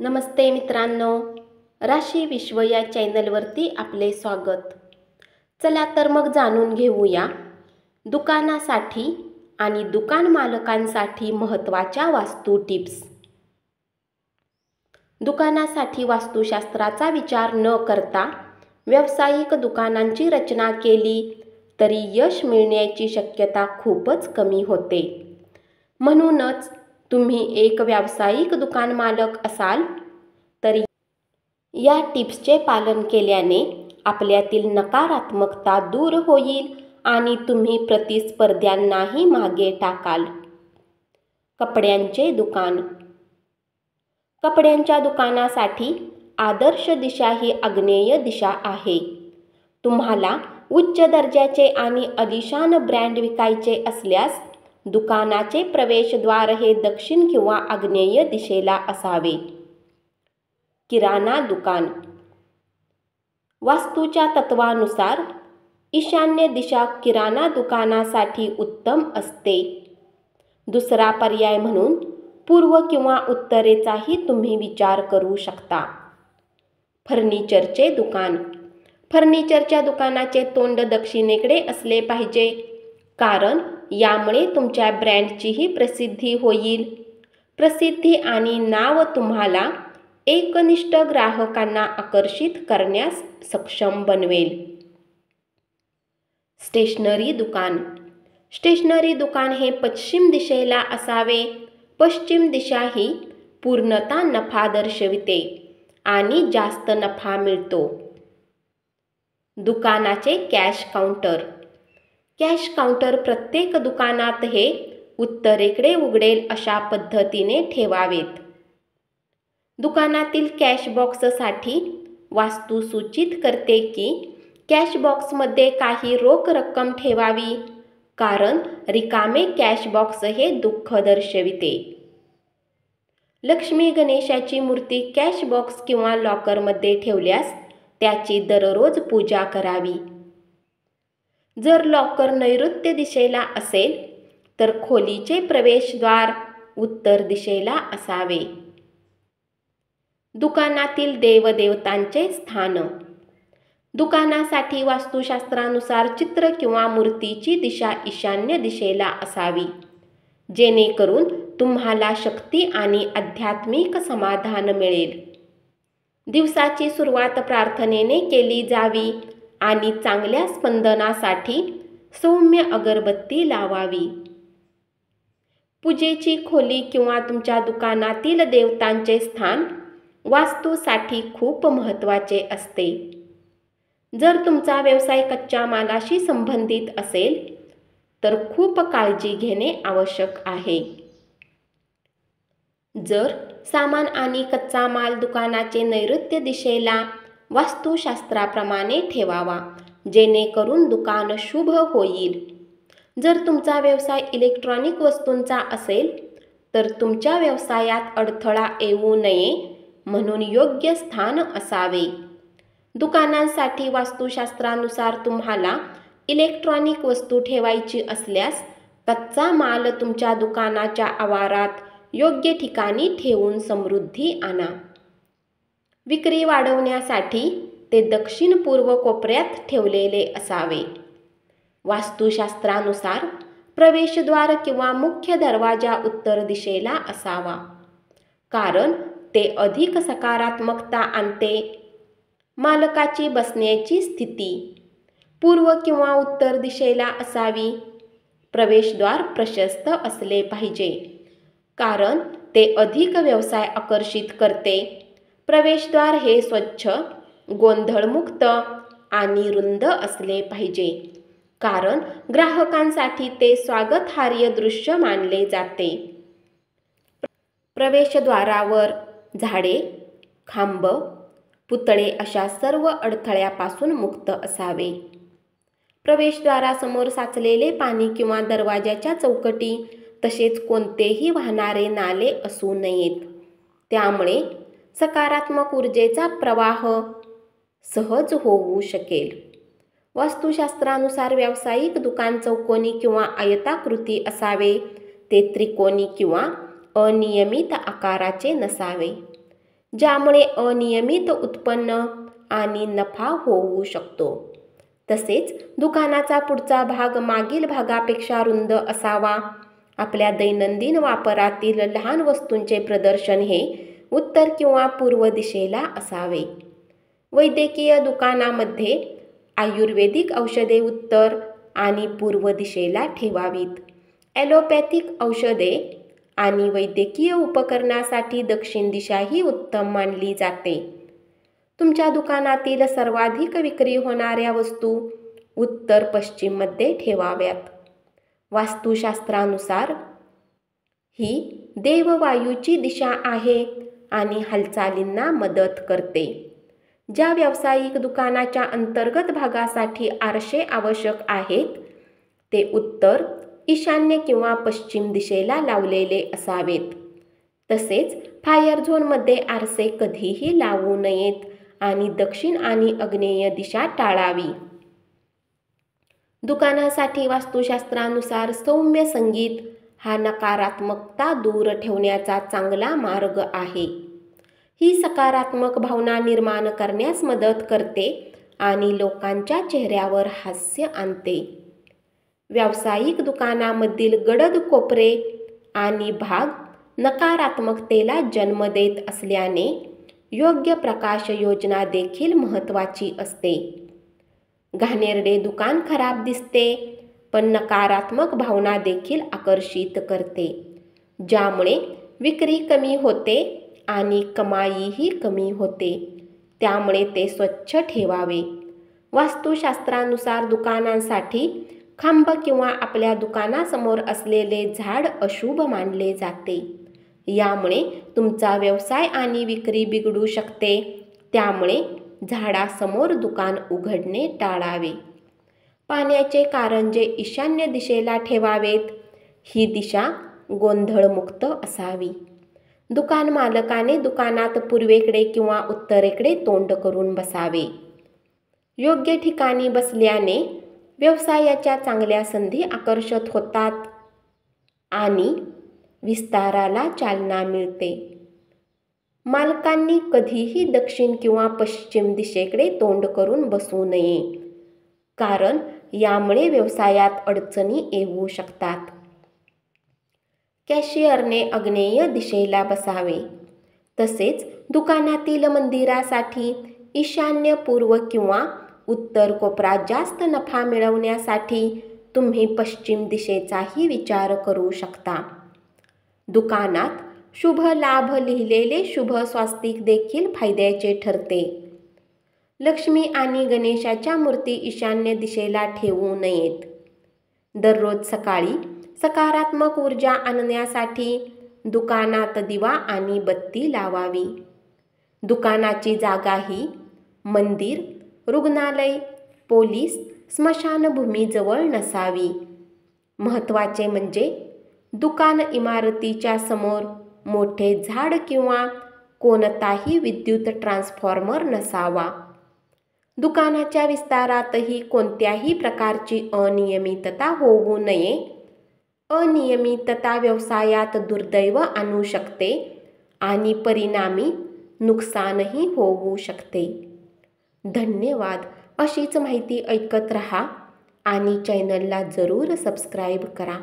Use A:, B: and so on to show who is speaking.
A: नमस्ते मित्रांनो, राशी विश्व या चॅनलवरती आपले स्वागत. चला तर मग जाणून घेऊया दुकानासाठी आणि दुकान मालकांसाठी महत्त्वाच्या वास्तू टिप्स. दुकानासाठी वास्तुशास्त्राचा विचार न करता व्यावसायिक दुकानांची रचना केली तरी यश मिळण्याची शक्यता खूपच कमी होते. म्हणूनच तुम्ही एक व्यावसायिक दुकान मालक असाल तर या टिप्सचे पालन केल्याने आपल्यातील नकारात्मकता दूर होईल आणि तुम्ही प्रतिस्पर्ध्यांनाही मागे टाकाल. कपड्यांचे दुकान. कपड्यांच्या दुकानासाठी आदर्श दिशा ही आग्नेय दिशा आहे. तुम्हाला उच्च दर्जाचे आणि आलिशान ब्रँड विकायचे असल्यास दुकानाचे प्रवेशद्वार हे दक्षिण किंवा आग्नेय दिशेला असावे. किराणा दुकान. वास्तूच्या तत्वानुसार ईशान्य दिशा किराणा दुकानासाठी उत्तम असते. दुसरा पर्याय म्हणून पूर्व किंवा उत्तरेचाही तुम्ही विचार करू शकता. फर्निचरचे दुकान. फर्निचरच्या दुकानाचे तोंड दक्षिणेकडे असले पाहिजे, कारण यामुळे तुमच्या ब्रँडचीही प्रसिद्धी होईल. प्रसिद्धी आणि नाव तुम्हाला एकनिष्ठ ग्राहकांना आकर्षित करण्यास सक्षम बनवेल. स्टेशनरी दुकान. स्टेशनरी दुकान हे पश्चिम दिशेला असावे. पश्चिम दिशा ही पूर्णतः नफा दर्शविते आणि जास्त नफा मिळतो. दुकानाचे कॅश काउंटर. कॅश काउंटर प्रत्येक दुकानात हे उत्तरेकडे उघडेल अशा पद्धतीने ठेवावेत. दुकानातील कॅश बॉक्ससाठी वास्तू सूचित करते की कॅश बॉक्समध्ये काही रोख रक्कम ठेवावी, कारण रिकामे कॅश बॉक्स हे दुःख दर्शविते. लक्ष्मी गणेशाची मूर्ती कॅश बॉक्स किंवा लॉकरमध्ये ठेवल्यास त्याची दररोज पूजा करावी. जर लॉकर नैऋत्य दिशेला असेल तर खोलीचे प्रवेशद्वार उत्तर दिशेला असावे. दुकानातील देवदेवतांचे स्थान. दुकानासाठी वास्तुशास्त्रानुसार चित्र किंवा मूर्तीची दिशा ईशान्य दिशेला असावी, जेणेकरून तुम्हाला शक्ती आणि आध्यात्मिक समाधान मिळेल. दिवसाची सुरुवात प्रार्थनेने केली जावी आणि चांगल्या स्पंदनासाठी सौम्य अगरबत्ती लावावी. पूजेची खोली किंवा तुमच्या दुकानातील देवतांचे स्थान वास्तूसाठी खूप महत्त्वाचे असते. जर तुमचा व्यवसाय कच्च्या मालाशी संबंधित असेल तर खूप काळजी घेणे आवश्यक आहे. जर सामान आणि कच्चा माल दुकानाचे नैऋत्य दिशेला वास्तुशास्त्राप्रमाणे ठेवावा, जेणेकरून दुकान शुभ होईल. जर तुमचा व्यवसाय इलेक्ट्रॉनिक वस्तूंचा असेल तर तुमच्या व्यवसायात अडथळा येऊ नये म्हणून योग्य स्थान असावे. दुकानांसाठी वास्तुशास्त्रानुसार तुम्हाला इलेक्ट्रॉनिक वस्तू ठेवायची असल्यास कच्चा माल तुमच्या दुकानाच्या आवारात योग्य ठिकाणी ठेवून समृद्धी आणा. विक्री वाढवण्यासाठी ते दक्षिण पूर्व कोपऱ्यात ठेवलेले असावे. वास्तुशास्त्रानुसार प्रवेशद्वार किंवा मुख्य दरवाजा उत्तर दिशेला असावा, कारण ते अधिक सकारात्मकता आणते. मालकाची बसण्याची स्थिती पूर्व किंवा उत्तर दिशेला असावी. प्रवेशद्वार प्रशस्त असले पाहिजे, कारण ते अधिक व्यवसाय आकर्षित करते. प्रवेशद्वार हे स्वच्छ, गोंधळमुक्त आणि रुंद असले पाहिजे, कारण ग्राहकांसाठी ते स्वागतार्ह दृश्य मानले जाते. प्रवेशद्वारावर झाडे, खांब, पुतळे अशा सर्व अडथळ्यापासून मुक्त असावे. प्रवेशद्वारासमोर साचलेले पाणी किंवा दरवाजाच्या चौकटी तसेच कोणतेही वाहणारे नाले असू नयेत. त्यामुळे सकारात्मक ऊर्जेचा प्रवाह सहज होऊ शकेल. वास्तुशास्त्रानुसार व्यावसायिक दुकान चौकोनी किंवा आयताकृती असावे. ते त्रिकोणी किंवा अनियमित आकाराचे नसावे. ज्यामुळे अनियमित उत्पन्न आणि नफा होऊ शकतो. तसेच दुकानाचा पुढचा भाग मागील भागापेक्षा रुंद असावा. आपल्या दैनंदिन वापरातील लहान वस्तूंचे प्रदर्शन हे उत्तर किंवा पूर्व दिशेला असावे. वैद्यकीय दुकानामध्ये आयुर्वेदिक औषधे उत्तर आणि पूर्व दिशेला ठेवावीत. ॲलोपॅथिक औषधे आणि वैद्यकीय उपकरणासाठी दक्षिण दिशा ही उत्तम मानली जाते. तुमच्या दुकानातील सर्वाधिक विक्री होणाऱ्या वस्तू उत्तर पश्चिममध्ये ठेवाव्यात. वास्तुशास्त्रानुसार ही देववायूची दिशा आहे आणि हालचालींना मदत करते. ज्या व्यावसायिक दुकानाच्या अंतर्गत भागासाठी आरसे आवश्यक आहेत ते उत्तर, ईशान्य किंवा पश्चिम दिशेला लावलेले असावेत. तसेच फायर झोनमध्ये आरसे कधीही लावू नयेत आणि दक्षिण आणि आग्नेय दिशा टाळावी. दुकानासाठी वास्तुशास्त्रानुसार सौम्य संगीत हा नकारात्मकता दूर ठेवण्याचा चांगला मार्ग आहे. ही सकारात्मक भावना निर्माण करण्यास मदत करते आणि लोकांच्या चेहऱ्यावर हास्य आणते. व्यावसायिक दुकानामधील गडद कोपरे आणि भाग नकारात्मकतेला जन्म देत असल्याने योग्य प्रकाश योजना देखील महत्त्वाची असते. घाणेरडे दुकान खराब दिसते, पण नकारात्मक भावना देखील आकर्षित करते, ज्यामुळे विक्री कमी होते आणि कमाईही कमी होते. त्यामुळे ते स्वच्छ ठेवावे. वास्तुशास्त्रानुसार दुकानांसाठी खांब किंवा आपल्या दुकानासमोर असलेले झाड अशुभ मानले जाते. यामुळे तुमचा व्यवसाय आणि विक्री बिघडू शकते. त्यामुळे झाडासमोर दुकान उघडणे टाळावे. पाण्याचे कारंजे ईशान्य दिशेला ठेवावेत. ही दिशा गोंधळमुक्त असावी. दुकान मालकाने दुकानात पूर्वेकडे किंवा उत्तरेकडे तोंड करून बसावे. योग्य ठिकाणी बसल्याने व्यवसायाच्या चांगल्या संधी आकर्षित होतात आणि विस्ताराला चालना मिळते. मालकांनी कधीही दक्षिण किंवा पश्चिम दिशेकडे तोंड करून बसू नये, कारण यामुळे व्यवसायात अडचणी येऊ शकतात. कॅशियरने आग्नेय दिशेला बसावे. तसेच दुकानातील मंदिरासाठी ईशान्य, पूर्व किंवा उत्तर कोपरा जास्त नफा मिळवण्यासाठी तुम्ही पश्चिम दिशेचाही विचार करू शकता. दुकानात शुभ लाभ लिहिलेले शुभ स्वास्तिक देखील फायद्याचे ठरते. लक्ष्मी आणि गणेशाच्या मूर्ती ईशान्य दिशेला ठेवू नयेत. दररोज सकाळी सकारात्मक ऊर्जा आणण्यासाठी दुकानात दिवा आणि बत्ती लावावी. दुकानाची जागा ही मंदिर, रुग्णालय, पोलीस, स्मशानभूमीजवळ नसावी. महत्त्वाचे म्हणजे दुकान इमारतीच्या समोर मोठे झाड किंवा कोणताही विद्युत ट्रान्सफॉर्मर नसावा. दुकानाच्या विस्तारातही कोणत्याही प्रकारची अनियमितता होऊ नये. अनियमितता व्यवसायात दुर्दैव आणू शकते आणि परिणामी नुकसानही होऊ शकते. धन्यवाद. अशीच माहिती ऐकत रहा आणि चॅनलला जरूर सबस्क्राईब करा.